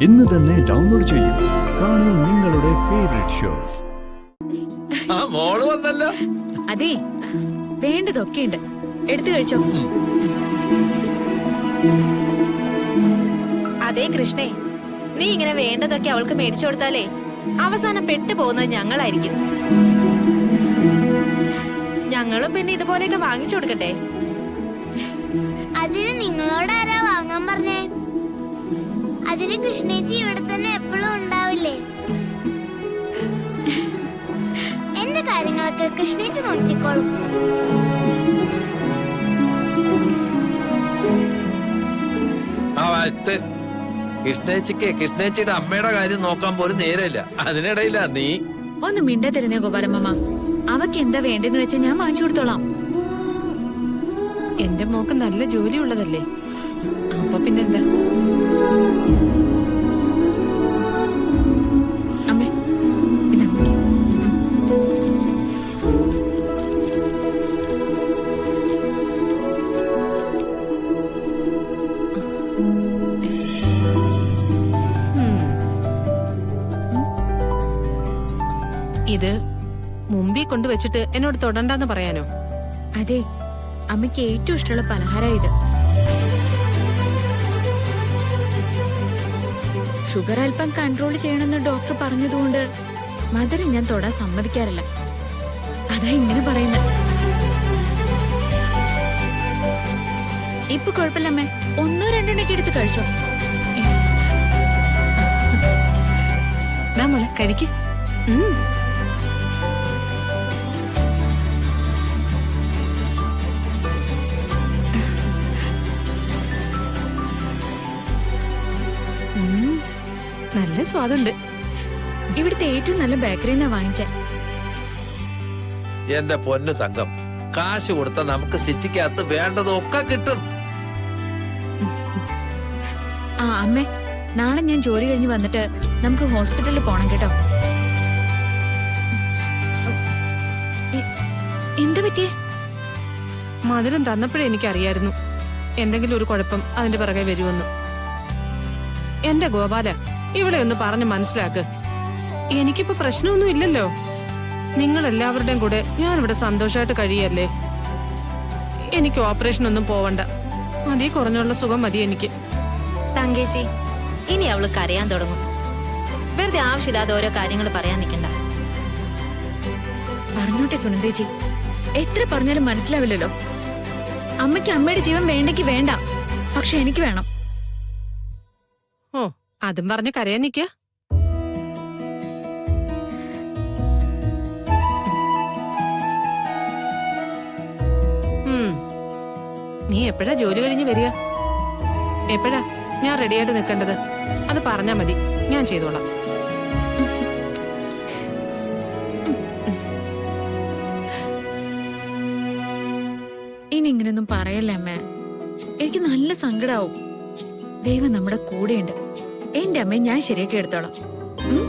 ഇന്ന് തന്നെ ഡൗൺലോഡ് ചെയ്യൂ. കാണൂ നിങ്ങളുടെ ഫേവറേറ്റ് ഷോസ്. മോള് വന്നല്ലോ. അതെ, വേണ്ടതൊക്കെ ഉണ്ട്, എടുത്തു കഴിച്ചോ. അതെ കൃഷ്ണേ, നീ ഇങ്ങനെ വേണ്ടതൊക്കെ അവൾക്ക് മേടിച്ചു കൊടുത്താലേ അവസാനം പെട്ടു പോകുന്നത് ഞങ്ങളായിരിക്കും. ഞങ്ങളും പിന്നെ ഇതുപോലെയൊക്കെ വാങ്ങിച്ചു കൊടുക്കട്ടെ. അതിന് നിങ്ങളോട് ആരാ വാങ്ങാൻ പറഞ്ഞേ? അതിന് കൃഷ്ണേച്ചി ഇവിടെ തന്നെ എപ്പോഴും ഉണ്ടാവില്ലേ? എന്റെ കാര്യങ്ങളൊക്കെ കൃഷ്ണേച്ചി നോക്കിക്കോളും. കൃഷ്ണേച്ചിയുടെ അമ്മയുടെ കാര്യം നോക്കാൻ പോലും നേരമില്ല. അതിനിടയില്ല നീ ഒന്ന് മിണ്ടാതിരുന്നേ ഗോപാലമ്മ. അവക്ക് എന്താ വേണ്ടെന്ന് വെച്ചാൽ ഞാൻ വാങ്ങിച്ചു കൊടുത്തോളാം. എന്റെ മോക്ക് നല്ല ജോലി ഉള്ളതല്ലേ, അപ്പൊ പിന്നെന്താ. അമ്മേ, ഇതാ. ഇത് മുമ്പിൽ കൊണ്ടുവച്ചിട്ട് എന്നോട് തൊടണ്ടെന്ന് പറയാനോ? അതെ, അമ്മയ്ക്ക് ഏറ്റവും ഇഷ്ടമുള്ള പലഹാരം ഇത്. ഷുഗർ അല്പം കൺട്രോൾ ചെയ്യണമെന്ന് ഡോക്ടർ പറഞ്ഞതുകൊണ്ട് മധുരം ഞാൻ തൊടാൻ സമ്മതിക്കാറില്ല. അതാ ഇങ്ങനെ പറയുന്നത്. ഇപ്പൊ കുഴപ്പമില്ല അമ്മേ, ഒന്നോ രണ്ടെണ്ണൊക്കെ എടുത്ത് കഴിച്ചോ. മോളെ കഴിക്ക്. നല്ല സ്വാദുണ്ട്. ഇവിടുത്തെ ഏറ്റവും നല്ല ബേക്കറിന്നാ വാങ്ങിച്ചേ. എന്റെ പൊന്നു തങ്കം, കാശ് കൊടുത്ത നമുക്ക് സിറ്റിക്കകത്ത് വേണ്ടതൊക്കെ കിട്ടും. ആ അമ്മേ, നാളെ ഞാൻ ജോലി കഴിഞ്ഞ് വന്നിട്ട് നമുക്ക് ഹോസ്പിറ്റലിൽ പോണം കേട്ടോ. എന്താ പറ്റിയേ? മധുരം തന്നപ്പോഴേ എനിക്കറിയായിരുന്നു എന്തെങ്കിലും ഒരു കുഴപ്പം അതിന്റെ പിറകെ വരുമെന്ന്. എന്റെ ഗോപാല, ഇവിടെ ഒന്ന് പറഞ്ഞ് മനസ്സിലാക്ക്. എനിക്കിപ്പോ പ്രശ്നമൊന്നും ഇല്ലല്ലോ. നിങ്ങൾ എല്ലാവരുടെയും കൂടെ ഞാനിവിടെ സന്തോഷമായിട്ട് കഴിയല്ലേ. എനിക്ക് ഓപ്പറേഷൻ ഒന്നും പോവണ്ട, അതീ കുറഞ്ഞുള്ള സുഖം മതി എനിക്ക്. തങ്കേച്ചി, ഇനി അവള് കരയാൻ തുടങ്ങും. വെറുതെ ആവശ്യമില്ലാതെ ഓരോ കാര്യങ്ങൾ പറയാൻ നിൽക്കണ്ട. പറഞ്ഞോട്ടെ സുനന്ദേച്ചി, എത്ര പറഞ്ഞാലും മനസ്സിലാവില്ലല്ലോ. അമ്മയ്ക്ക് അമ്മയുടെ ജീവൻ വേണ്ടെങ്കി വേണ്ട, പക്ഷെ എനിക്ക് വേണം. ഓ, അതും പറഞ്ഞ് കരയാൻ നിക്ക. നീ എപ്പോഴാ ജോലി കഴിഞ്ഞ് വരിക? എപ്പോഴാ ഞാൻ റെഡിയായിട്ട് നിൽക്കേണ്ടത്? അത് പറഞ്ഞാ മതി, ഞാൻ ചെയ്തോളാം. ഇനി ഇങ്ങനെയൊന്നും പറയല്ലേ അമ്മേ, എനിക്ക് നല്ല സങ്കടാവും. ദൈവം നമ്മുടെ കൂടെയുണ്ട്. എന്റെ അമ്മയെ ഞാൻ ശരിയാക്കി എടുത്തോളാം. ഉം.